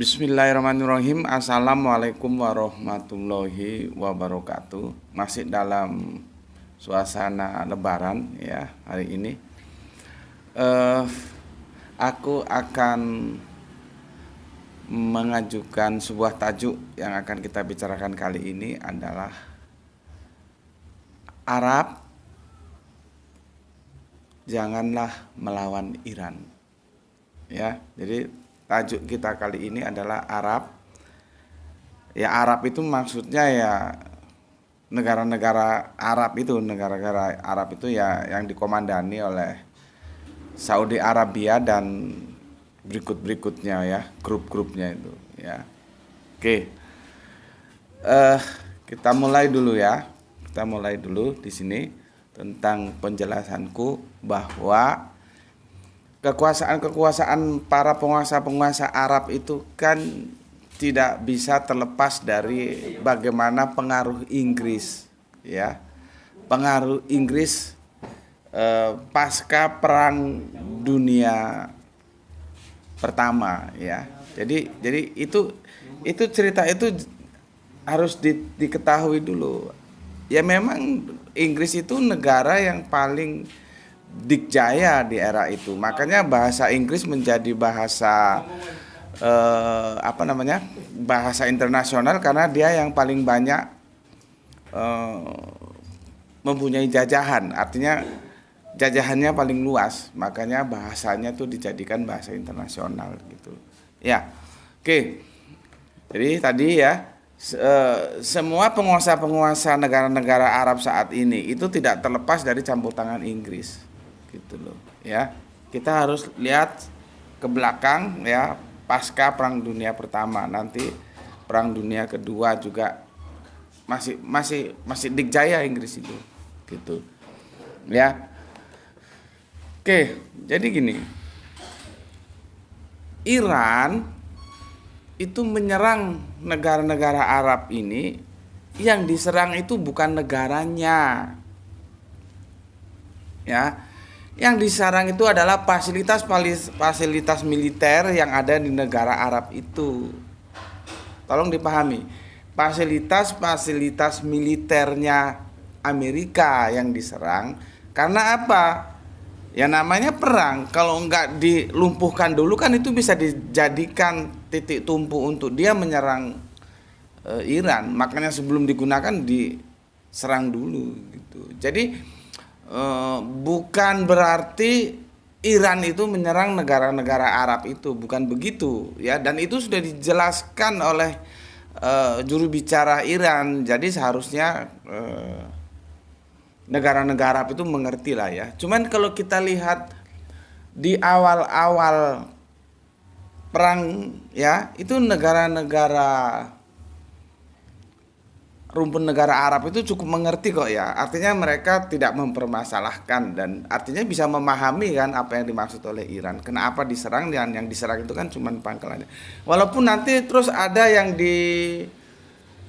Bismillahirrahmanirrahim. Assalamualaikum warahmatullahi wabarakatuh. Masih dalam suasana Lebaran ya hari ini. Aku akan mengajukan sebuah tajuk yang akan kita bicarakan kali ini adalah Arab janganlah melawan Iran. Ya, jadi tajuk kita kali ini adalah Arab. Ya, Arab itu maksudnya ya negara-negara Arab itu, negara-negara Arab itu ya yang dikomandani oleh Saudi Arabia dan berikut-berikutnya ya, grup-grupnya itu ya. Oke. Kita mulai dulu ya. Kita mulai dulu di sini tentang penjelasanku bahwa kekuasaan para penguasa Arab itu kan tidak bisa terlepas dari bagaimana pengaruh Inggris ya. Pengaruh Inggris pasca Perang Dunia Pertama ya. Jadi itu cerita itu harus diketahui dulu. Ya memang Inggris itu negara yang paling dikjaya di era itu, makanya bahasa Inggris menjadi bahasa bahasa internasional karena dia yang paling banyak mempunyai jajahan, artinya jajahannya paling luas, makanya bahasanya tuh dijadikan bahasa internasional gitu ya. Oke, jadi tadi ya semua penguasa negara-negara Arab saat ini itu tidak terlepas dari campur tangan Inggris gitu loh ya. Kita harus lihat ke belakang ya, pasca Perang Dunia Pertama, nanti Perang Dunia Kedua juga masih dikjaya Inggris itu gitu ya. Oke, jadi gini, Iran itu menyerang negara-negara Arab ini, yang diserang itu bukan negaranya ya. Yang diserang itu adalah fasilitas militer yang ada di negara Arab itu. Tolong dipahami, fasilitas militernya Amerika yang diserang. Karena apa? Ya namanya perang, kalau nggak dilumpuhkan dulu kan itu bisa dijadikan titik tumpu untuk dia menyerang Iran. Makanya sebelum digunakan diserang dulu gitu. Jadi bukan berarti Iran itu menyerang negara-negara Arab itu, bukan begitu ya. Dan itu sudah dijelaskan oleh juru bicara Iran. Jadi seharusnya negara-negara Arab itu mengerti lah ya. Cuman kalau kita lihat di awal-awal perang ya, itu negara-negara rumpun negara Arab itu cukup mengerti kok ya. Artinya mereka tidak mempermasalahkan dan artinya bisa memahami kan apa yang dimaksud oleh Iran. Kenapa diserang, dan yang diserang itu kan cuma pangkalannya. Walaupun nanti terus ada yang di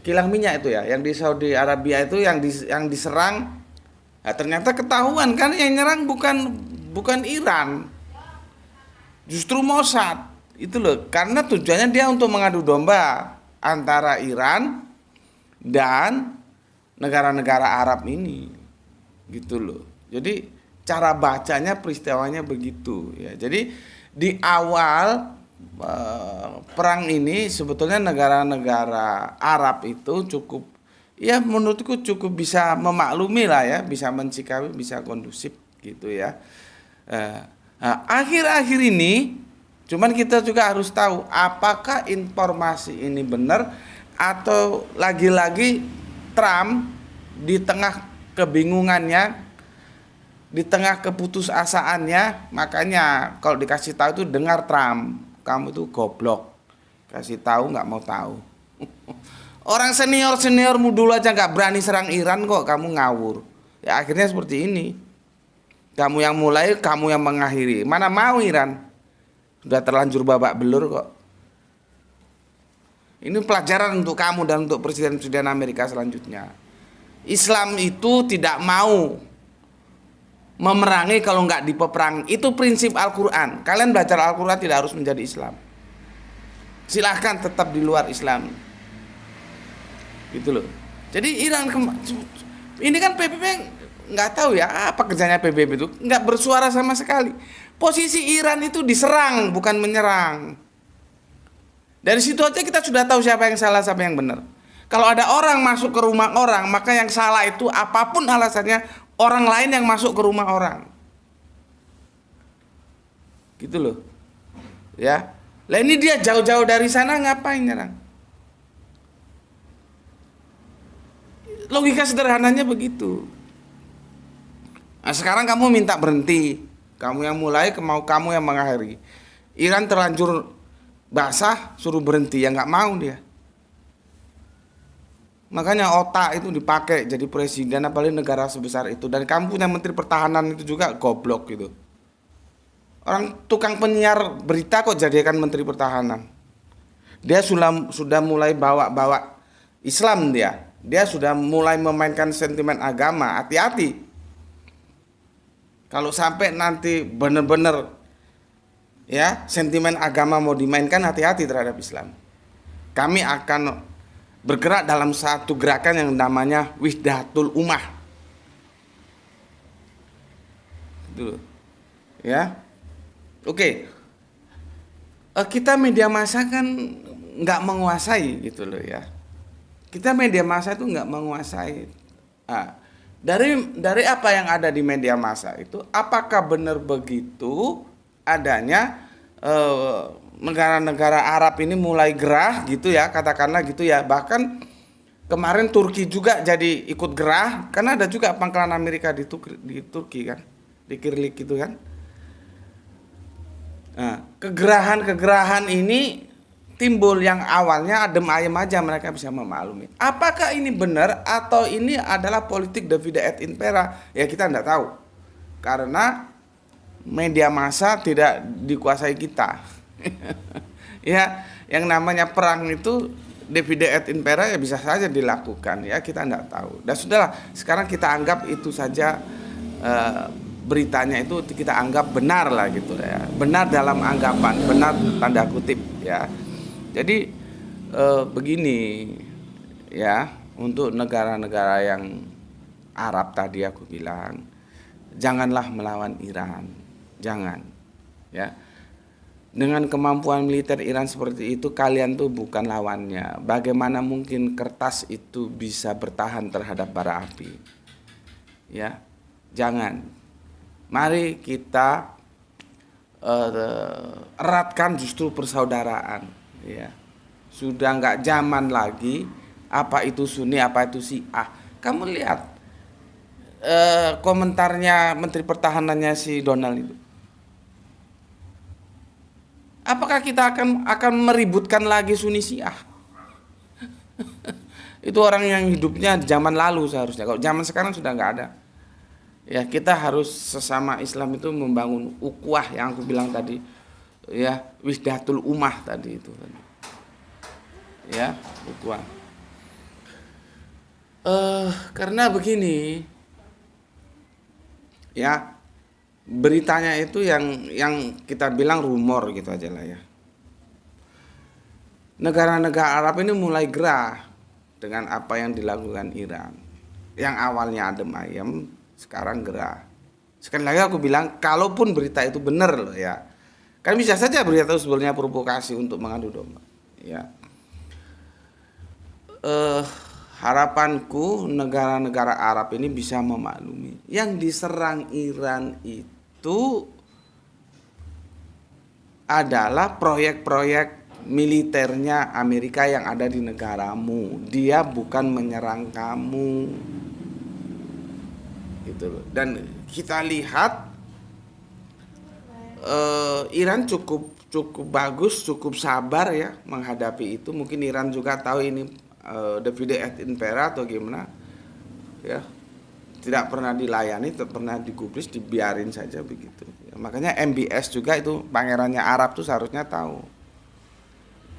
kilang minyak itu ya, yang di Saudi Arabia itu yang diserang. Nah, ternyata ketahuan kan yang nyerang bukan Iran. Justru Mossad. Itu loh, karena tujuannya dia untuk mengadu domba antara Iran dan negara-negara Arab ini gitu loh. Jadi cara bacanya peristiwanya begitu ya. Jadi di awal perang ini sebetulnya negara-negara Arab itu cukup, ya menurutku cukup bisa memaklumi lah ya, bisa mencikapi, bisa kondusif gitu ya. Akhir-akhir ini cuman kita juga harus tahu apakah informasi ini benar atau lagi-lagi Trump di tengah kebingungannya, di tengah keputusasaannya, makanya kalau dikasih tahu itu dengar Trump, kamu itu goblok, kasih tahu nggak mau tahu. Orang seniormu dulu aja nggak berani serang Iran kok kamu ngawur. Ya akhirnya seperti ini. Kamu yang mulai, kamu yang mengakhiri. Mana mau Iran? Sudah terlanjur babak belur kok. Ini pelajaran untuk kamu dan untuk presiden-presiden Amerika selanjutnya. Islam itu tidak mau memerangi kalau nggak dipeperangi. Itu prinsip Al-Quran. Kalian belajar Al-Quran tidak harus menjadi Islam. silahkan tetap di luar Islam, gitu loh. Jadi Iran ini kan PBB nggak tahu ya apa kerjanya PBB itu, nggak bersuara sama sekali. Posisi Iran itu diserang bukan menyerang. Dari situ aja kita sudah tahu siapa yang salah siapa yang benar. Kalau ada orang masuk ke rumah orang, maka yang salah itu apapun alasannya orang lain yang masuk ke rumah orang. Gitu loh. Ya. Lah ini dia jauh-jauh dari sana ngapain nyerang? Logika sederhananya begitu. Nah, sekarang kamu minta berhenti. Kamu yang mulai, mau kamu yang mengakhiri. Iran terlanjur basah, suruh berhenti, ya nggak mau dia. Makanya otak itu dipakai jadi presiden, apalagi negara sebesar itu. Dan kamu punya menteri pertahanan itu juga goblok gitu. Orang tukang penyiar berita kok jadikan menteri pertahanan. Dia sudah mulai bawa Islam dia. Dia sudah mulai memainkan sentimen agama. Hati-hati. Kalau sampai nanti benar-benar ya sentimen agama mau dimainkan, hati-hati terhadap Islam. Kami akan bergerak dalam satu gerakan yang namanya Wihdatul Ummah. Itu ya. Oke. Kita media massa kan nggak menguasai gitu loh ya. Kita media massa itu nggak menguasai. Nah, dari apa yang ada di media massa itu, apakah benar begitu adanya negara-negara Arab ini mulai gerah gitu ya, katakanlah gitu ya. Bahkan kemarin Turki juga jadi ikut gerah karena ada juga pangkalan Amerika di Turki kan, di Kirlik gitu kan. Nah, kegerahan ini timbul yang awalnya adem ayem aja mereka bisa memaklumi. Apakah ini benar atau ini adalah politik Davide et Impera? Ya kita tidak tahu. Karena media massa tidak dikuasai kita. Ya, yang namanya perang itu Davide et Impera ya bisa saja dilakukan ya, kita tidak tahu. Dan sudahlah, sekarang kita anggap itu saja beritanya itu kita anggap benar lah gitu ya. Benar dalam anggapan, benar tanda kutip ya. Jadi begini ya, untuk negara-negara yang Arab tadi aku bilang, janganlah melawan Iran, jangan ya. Dengan kemampuan militer Iran seperti itu, kalian tuh bukan lawannya. Bagaimana mungkin kertas itu bisa bertahan terhadap bara api? Ya, jangan. Mari kita eratkan justru persaudaraan. Ya, sudah nggak zaman lagi apa itu Sunni, apa itu Syiah. Kamu lihat komentarnya Menteri Pertahanannya si Donald itu. Apakah kita akan meributkan lagi Sunni Syiah? Itu orang yang hidupnya zaman lalu seharusnya. Kalau zaman sekarang sudah nggak ada. Ya, kita harus sesama Islam itu membangun ukhuwah yang aku bilang tadi. Ya, Wihdatul Ummah tadi itu. Ya, ukhuwah. Karena begini, ya, beritanya itu yang kita bilang rumor gitu aja lah ya. Negara-negara Arab ini mulai gerah dengan apa yang dilakukan Iran. Yang awalnya adem ayem, sekarang gerah. Sekali lagi aku bilang, kalaupun berita itu benar loh ya, kan bisa saja berita itu sebenarnya provokasi untuk mengadu domba. Ya. Harapanku negara-negara Arab ini bisa memaklumi. Yang diserang Iran itu adalah proyek-proyek militernya Amerika yang ada di negaramu. Dia bukan menyerang kamu. Gitu loh. Dan kita lihat Iran cukup bagus, cukup sabar ya menghadapi itu. Mungkin Iran juga tahu ini Davide et Impera atau gimana ya, tidak pernah dilayani, tidak pernah digubris, dibiarin saja begitu ya. Makanya MBS juga itu pangerannya Arab tuh seharusnya tahu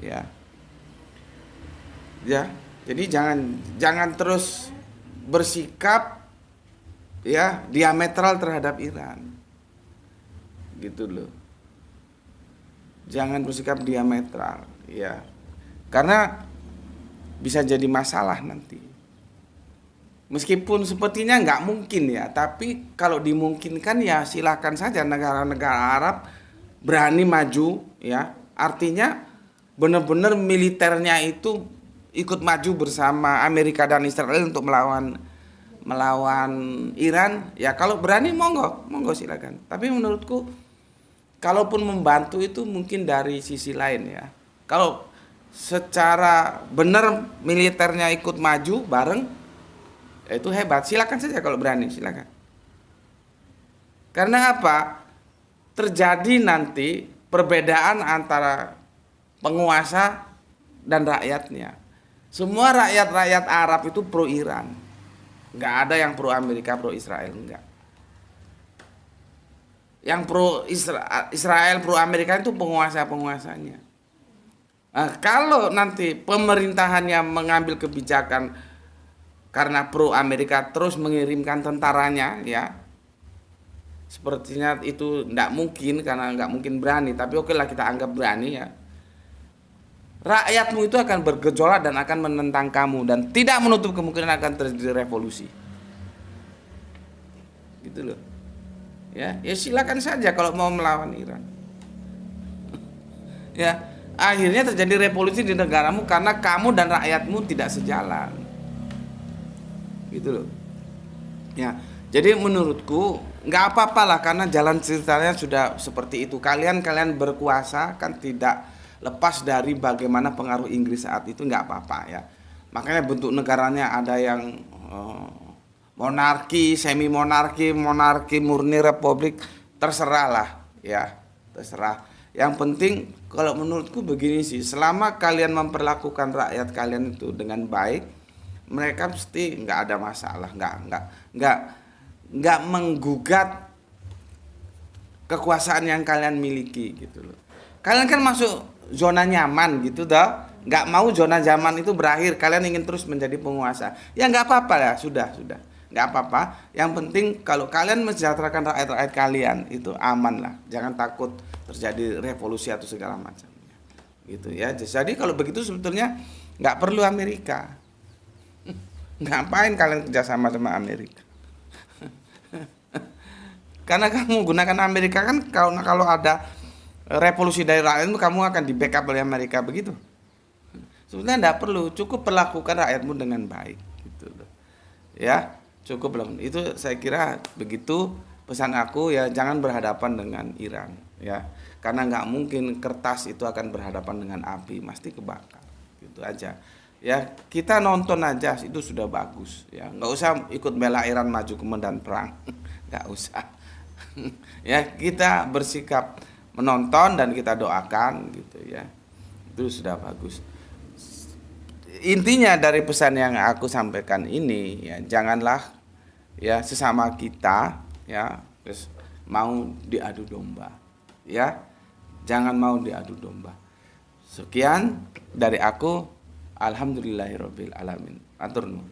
ya. Jadi jangan terus bersikap ya diametral terhadap Iran gitu loh. Jangan bersikap diametral ya. Karena bisa jadi masalah nanti. Meskipun sepertinya nggak mungkin ya, tapi kalau dimungkinkan ya silakan saja negara-negara Arab berani maju ya. Artinya benar-benar militernya itu ikut maju bersama Amerika dan Israel untuk melawan Iran. Ya kalau berani monggo silakan. Tapi menurutku kalaupun membantu itu mungkin dari sisi lain ya. Kalau secara benar militernya ikut maju bareng, ya itu hebat. Silakan saja kalau berani, silakan. Karena apa? Terjadi nanti perbedaan antara penguasa dan rakyatnya. Semua rakyat-rakyat Arab itu pro Iran. Nggak ada yang pro Amerika, pro Israel, enggak. Yang pro Israel, pro Amerika itu penguasa-penguasanya. Nah, kalau nanti pemerintahannya mengambil kebijakan karena pro Amerika terus mengirimkan tentaranya ya, sepertinya itu tidak mungkin karena nggak mungkin berani, tapi oke lah kita anggap berani ya. Rakyatmu itu akan bergejolak dan akan menentang kamu dan tidak menutup kemungkinan akan terjadi revolusi. Gitu loh. Ya silakan saja kalau mau melawan Iran. Ya, akhirnya terjadi revolusi di negaramu karena kamu dan rakyatmu tidak sejalan. Gitu loh. Ya, jadi menurutku nggak apa-apalah karena jalan ceritanya sudah seperti itu. Kalian berkuasa kan tidak lepas dari bagaimana pengaruh Inggris saat itu, nggak apa-apa ya. Makanya bentuk negaranya ada yang monarki, semi monarki, monarki murni, republik, terserah lah ya, terserah. Yang penting kalau menurutku begini sih, selama kalian memperlakukan rakyat kalian itu dengan baik, mereka pasti nggak ada masalah, nggak menggugat kekuasaan yang kalian miliki gitu loh. Kalian kan masuk zona nyaman gitu dah, nggak mau zona nyaman itu berakhir, kalian ingin terus menjadi penguasa, ya nggak apa-apa ya, sudah nggak apa-apa. Yang penting kalau kalian mensejahterakan rakyat kalian itu aman lah, jangan takut terjadi revolusi atau segala macam gitu ya. Jadi kalau begitu sebetulnya nggak perlu Amerika. Ngapain kalian kerjasama sama Amerika? Karena kamu gunakan Amerika kan kalau ada revolusi dari rakyatmu, kamu akan di backup oleh Amerika begitu. Sebenarnya tidak perlu, cukup perlakukan rakyatmu dengan baik gitu loh. Ya, cukup belum. Itu saya kira begitu pesan aku ya, jangan berhadapan dengan Iran ya. Karena nggak mungkin kertas itu akan berhadapan dengan api, pasti kebakar. Gitu aja. Ya, kita nonton aja itu sudah bagus ya. Nggak usah ikut bela Iran maju ke medan perang. Nggak usah. Ya, kita bersikap menonton dan kita doakan gitu ya, itu sudah bagus. Intinya dari pesan yang aku sampaikan ini ya, janganlah ya sesama kita ya mau diadu domba ya, jangan mau diadu domba. Sekian dari aku, alhamdulillahirabbil alamin. Atur nuhun.